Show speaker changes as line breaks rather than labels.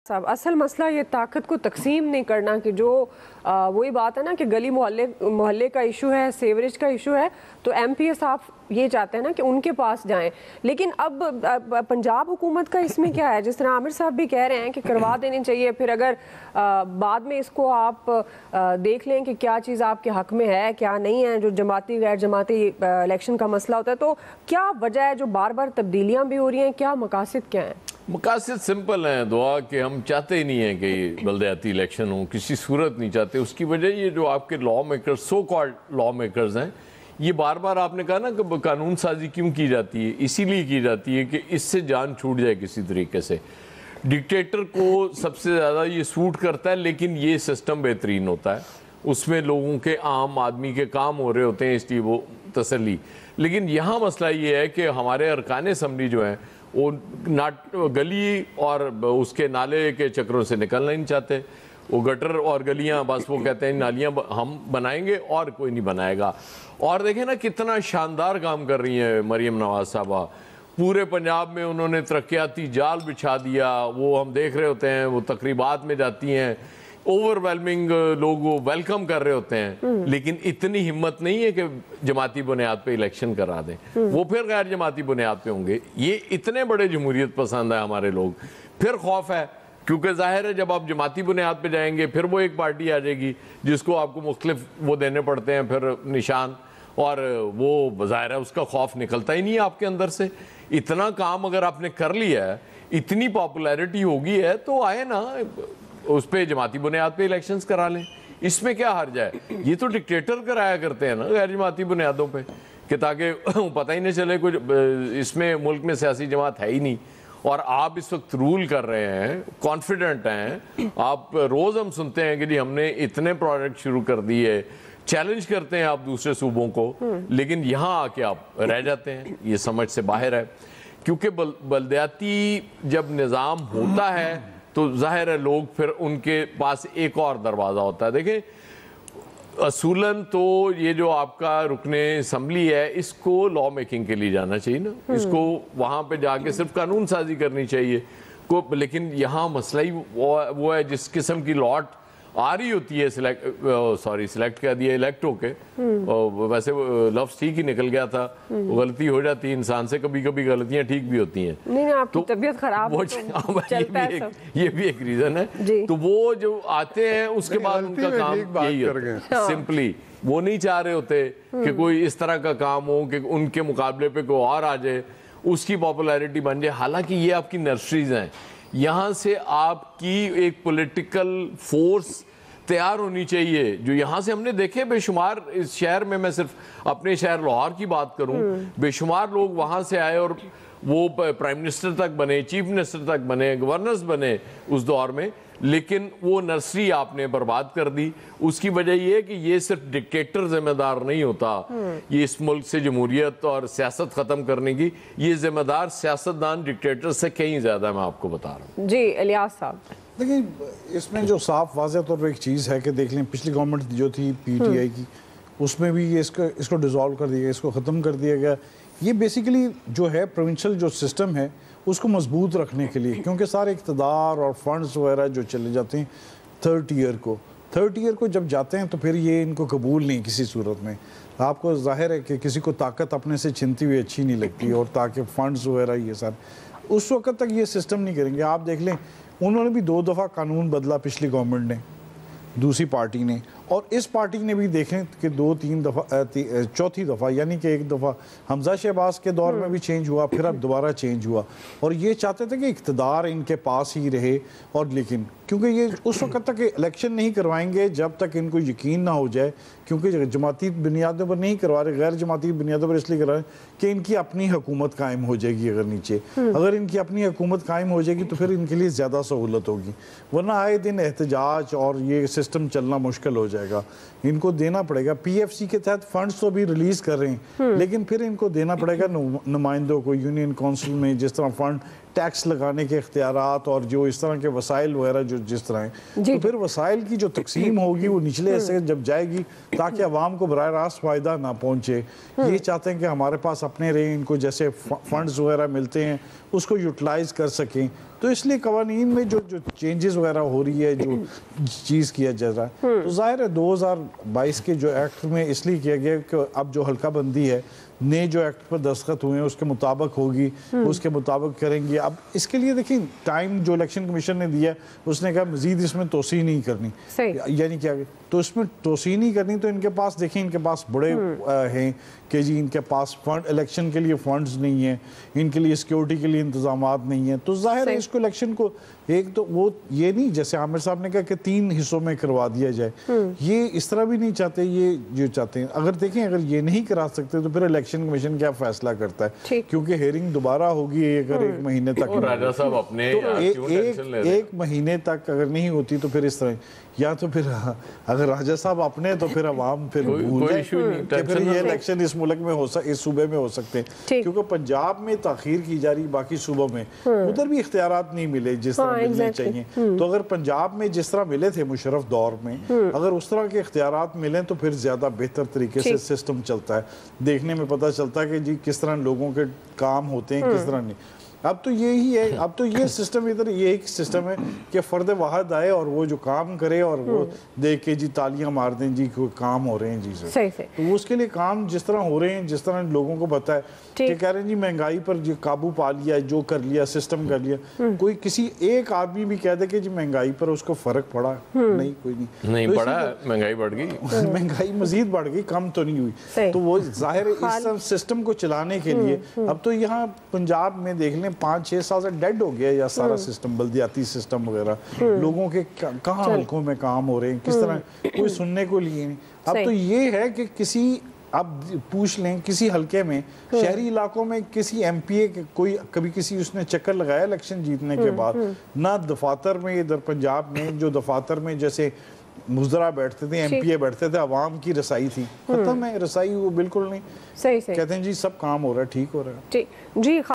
صاحب اصل مسئلہ یہ طاقت کو تقسیم نہیں کرنا کہ جو وہی بات ہے نا کہ گلی محلے کا ایشو ہے، سیوریج کا ایشو ہے، تو ایم پی ایس آپ یہ چاہتے ہیں نا کہ ان کے پاس جائیں. لیکن اب پنجاب حکومت کا اس میں کیا ہے؟ جس طرح عامر صاحب بھی کہہ رہے ہیں کہ کروا دینی چاہیے، پھر اگر بعد میں اس کو آپ دیکھ لیں کہ کیا چیز آپ کے حق میں ہے کیا نہیں ہے، جو جماعتی غیر جماعتی الیکشن کا مسئلہ ہوتا ہے، تو کیا وجہ ہے جو بار بار تبدیلیاں بھی ہو رہی ہیں؟ کیا مقاصد کیا ہیں؟
مقاصد سمپل ہیں دعا کہ ہم چاہتے ہی نہیں ہیں کہ بلدیاتی الیکشن ہوں، کسی صورت نہیں چاہتے. اس کی وجہ یہ جو آپ کے لا میکرز، سو کالڈ لا میکرز ہیں، یہ بار بار آپ نے کہا نا کہ قانون سازی کیوں کی جاتی ہے؟ اسی لیے کی جاتی ہے کہ اس سے جان چھوٹ جائے کسی طریقے سے. ڈکٹیٹر کو سب سے زیادہ یہ سوٹ کرتا ہے، لیکن یہ سسٹم بہترین ہوتا ہے، اس میں لوگوں کے عام آدمی کے کام ہو رہے ہوتے ہیں، اس لیے وہ تسلی. لیکن یہاں مسئلہ یہ ہے کہ ہمارے ارکان اسمبلی جو ہیں وہ گلی اور اس کے نالے کے چکروں سے نکلنا نہیں چاہتے. وہ گٹر اور گلیاں بس وہ کہتے ہیں نالیاں ہم بنائیں گے اور کوئی نہیں بنائے گا. اور دیکھیں نا کتنا شاندار کام کر رہی ہیں مریم نواز صاحبہ. پورے پنجاب میں انہوں نے ترقیاتی جال بچھا دیا. وہ ہم دیکھ رہے ہوتے ہیں، وہ تقریبات میں جاتی ہیں، اوور ویلمنگ لوگ وہ ویلکم کر رہے ہوتے ہیں، لیکن اتنی ہمت نہیں ہے کہ جماعتی بنیاد پہ الیکشن کرا دیں. وہ پھر غیر جماعتی بنیاد پہ ہوں گے. یہ اتنے بڑے جمہوریت پسند ہیں ہمارے لوگ. پھر خوف ہے کیونکہ ظاہر ہے جب آپ جماعتی بنیاد پہ جائیں گے پھر وہ ایک پارٹی آ جائے گی جس کو آپ کو مختلف وہ دینے پڑتے ہیں پھر نشان، اور وہ ظاہر ہے اس کا خوف نکلتا ہی نہیں ہے آپ کے اندر سے. اتنا کام اگر آپ نے کر لیا ہے، اتنی پاپولیرٹی ہوگی ہے، تو آئے نا اس پہ جماعتی بنیاد پہ الیکشنز کرا لیں. اس میں کیا حرج ہے؟ یہ تو ڈکٹیٹر کرایا کرتے ہیں نا غیر جماعتی بنیادوں پہ، کہ تاکہ پتہ ہی نہیں چلے کچھ اس میں ملک میں سیاسی جماعت ہے ہی نہیں. اور آپ اس وقت رول کر رہے ہیں، کانفیڈنٹ ہیں آپ. روز ہم سنتے ہیں کہ جی ہم نے اتنے پروجیکٹ شروع کر دیے، چیلنج کرتے ہیں آپ دوسرے صوبوں کو، لیکن یہاں آ کے آپ رہ جاتے ہیں. یہ سمجھ سے باہر ہے، کیونکہ بلدیاتی جب نظام ہوتا ہے تو ظاہر ہے لوگ پھر ان کے پاس ایک اور دروازہ ہوتا ہے. دیکھیں اصولاً تو یہ جو آپ کا رکن اسمبلی ہے، اس کو لا میکنگ کے لیے جانا چاہیے نا، اس کو وہاں پہ جا کے صرف قانون سازی کرنی چاہیے. لیکن یہاں مسئلہ ہی وہ ہے جس قسم کی لاٹ آ رہی ہوتی ہے سلیکٹ کہہ دیا الیکٹ ہو کے، ویسے لفظ ٹھیک ہی نکل گیا تھا. غلطی ہو جاتی ہے انسان سے، کبھی کبھی غلطیاں ٹھیک بھی ہوتی ہیں.
نہیں آپ کی طبیعت خراب ہے
یہ بھی ایک ریزن ہے. تو وہ جو آتے ہیں اس کے بعد ان کا کام یہی ہوتا ہے سمپلی. وہ نہیں چاہ رہے ہوتے کہ کوئی اس طرح کا کام ہو کہ ان کے مقابلے پہ کوئی اور آ جائے، اس کی پاپولیرٹی بن جائے. حالانکہ یہ آپ کی نرسریز ہیں، یہاں سے آپ کی ایک پولیٹیکل فورس تیار ہونی چاہیے. جو یہاں سے ہم نے دیکھے بے شمار اس شہر میں صرف اپنے شہر لاہور کی بات کروں، بے شمار لوگ وہاں سے آئے اور وہ پرائم منسٹر تک بنے، چیف منسٹر تک بنے، گورنرز بنے اس دور میں. لیکن وہ نرسری آپ نے برباد کر دی. اس کی وجہ یہ ہے کہ یہ صرف ڈکٹیٹر ذمہ دار نہیں ہوتا یہ اس ملک سے جمہوریت اور سیاست ختم کرنے کی. یہ ذمہ دار سیاستدان ڈکٹیٹر سے کہیں زیادہ، میں آپ کو بتا رہا ہوں.
جی الیاس صاحب
دیکھیں اس میں جو صاف واضح طور پر ایک چیز ہے کہ دیکھ لیں پچھلی گورنمنٹ جو تھی پی ٹی آئی کی، اس میں بھی اس کو ڈیزالو کر دیا گیا، اس کو ختم کر دیا گیا. یہ بیسیکلی جو ہے پروونشل جو سسٹم ہے اس کو مضبوط رکھنے کے لیے، کیونکہ سارے اقتدار اور فنڈز وغیرہ جو چلے جاتے ہیں تھرڈ ایئر کو جب جاتے ہیں تو پھر یہ ان کو قبول نہیں کسی صورت میں. آپ کو ظاہر ہے کہ کسی کو طاقت اپنے سے چھنتی ہوئی اچھی نہیں لگتی، اور تاکہ فنڈز وغیرہ یہ سب اس وقت تک یہ سسٹم نہیں کریں گے. آپ دیکھ لیں انہوں نے بھی 2 دفعہ قانون بدلا، پچھلی گورنمنٹ نے، دوسری پارٹی نے، اور اس پارٹی نے بھی دیکھیں کہ 2-3 دفعہ، چوتھی دفعہ، یعنی کہ ایک دفعہ حمزہ شہباز کے دور میں بھی چینج ہوا، پھر اب دوبارہ چینج ہوا. اور یہ چاہتے تھے کہ اقتدار ان کے پاس ہی رہے، اور لیکن کیونکہ یہ اس وقت تک الیکشن نہیں کروائیں گے جب تک ان کو یقین نہ ہو جائے، کیونکہ جماعتی بنیادوں پر نہیں کروا رہے، غیر جماعتی بنیادوں پر اس لیے کروا رہے کہ ان کی اپنی حکومت قائم ہو جائے گی. اگر ان کی اپنی حکومت قائم ہو جائے گی تو پھر ان کے لیے زیادہ سہولت ہوگی، ورنہ آئے دن احتجاج اور یہ سسٹم چلنا مشکل ہو جائے گا. ان کو دینا پڑے گا. پی ایف سی کے تحت فنڈز تو بھی ریلیز کر رہے ہیں، لیکن پھر ان کو دینا پڑے گا نمائندوں کو یونین کونسل میں، جس طرح فنڈ ٹیکس لگانے کے اختیارات اور جو اس طرح کے وسائل وغیرہ جو جس طرح ہیں، تو پھر وسائل کی جو تقسیم ہوگی وہ نچلے حصے جب جائے گی تاکہ عوام کو براہ راست فائدہ نہ پہنچے. یہ چاہتے ہیں کہ ہمارے پاس اپنے رہیں، ان کو جیسے فنڈز وغیرہ ملتے ہیں اس کو یوٹیلائز کر سکیں. تو اس لیے قوانین میں جو چینجز وغیرہ ہو رہی ہے، جو چیز کیا جا رہا ہے، تو ظاہر ہے 2022 کے جو ایکٹ میں اس لیے کیا گیا کہ اب جو حلقہ بندی ہے نئے جو ایکٹ پر دستخط ہوئے ہیں اس کے مطابق ہوگی، اس کے مطابق کریں گے. اب اس کے لیے دیکھیں ٹائم جو الیکشن کمیشن نے دیا اس نے کہا مزید اس میں توسیع نہیں کرنی. یعنی کیا تو اس میں توسیع نہیں کرنی، تو ان کے پاس دیکھیں ان کے پاس بڑے ہیں کہ جی ان کے پاس فنڈ الیکشن کے لیے فنڈز نہیں ہیں، ان کے لیے سیکیورٹی کے لیے انتظامات نہیں ہیں. تو ظاہر ہے اس کو الیکشن کو ایک تو وہ یہ نہیں جیسے عامر صاحب نے کہا کہ 3 حصوں میں کروا دیا جائے، یہ اس طرح بھی نہیں چاہتے. یہ جو چاہتے ہیں اگر دیکھیں اگر یہ نہیں کرا سکتے تو پھر الیکشن کمیشن کیا فیصلہ کرتا ہے، کیونکہ ہیئرنگ دوبارہ ہوگی اگر 1 مہینے تک،
راجہ صاحب اپنے
ایک مہینے تک اگر نہیں ہوتی تو پھر اس طرح یا تو پھر اگر راجہ صاحب اپنے تو پھر عوام پھر بھول جائے کہ پھر یہ الیکشن اس ملک میں اس صوبے میں ہو سکتے ہیں. کیونکہ پنجاب میں تاخیر کی جا رہی، باقی صوبوں میں ادھر بھی اختیارات نہیں ملے جس طرح ملنے چاہیے. تو اگر پنجاب میں جس طرح ملے تھے مشرف دور میں، اگر اس طرح کے اختیارات ملیں تو پھر زیادہ بہتر طریقے سے سسٹم چلتا ہے. دیکھنے میں پتہ چلتا ہے کہ جی کس طرح لوگوں کے کام ہوتے ہیں، کس طرح نہیں. اب تو یہی ہے، اب تو یہ سسٹم ادھر یہ ایک سسٹم ہے کہ فرد واحد آئے اور وہ جو کام کرے اور وہ دیکھ کے جی تالیاں مار دیں جی کوئی کام ہو رہے ہیں جی سر. تو اس کے لیے کام جس طرح ہو رہے ہیں، جس طرح لوگوں کو پتہ ہے کہ کہہ رہے ہیں جی مہنگائی پر جو قابو پا لیا، جو کر لیا سسٹم کر لیا. کوئی کسی ایک آدمی بھی کہہ دے کہ جی مہنگائی پر اس کو فرق پڑا نہیں، کوئی
نہیں پڑا، مہنگائی بڑھ گئی،
مہنگائی مزید بڑھ گئی، کم تو نہیں ہوئی. تو وہ ظاہر ہے اس سسٹم کو چلانے کے لیے اب تو یہاں پنجاب میں دیکھ لیں 5-6 سال سے ڈیڈ ہو گیا یا سارا سسٹم، بلدیاتی سسٹم وغیرہ. لوگوں کے کہاں حلقوں میں کام ہو رہے ہیں، کس طرح کوئی سننے کو لیے نہیں. اب تو یہ ہے کہ کسی اب پوچھ لیں کسی حلقے میں شہری علاقوں میں کسی ایم پی اے کوئی کبھی کسی اس نے چکر لگایا الیکشن جیتنے کے بعد؟ نہ دفاتر میں ادھر پنجاب میں جو دفاتر میں جیسے مزدرا بیٹھتے تھے، ایم پی اے بیٹھتے تھے، عوام کی رسائی تھی، ختم ہے رسائی، وہ بالکل نہیں. کہتے ہیں جی سب کام ہو رہا ہے، ٹھیک ہو رہا ہے.
جی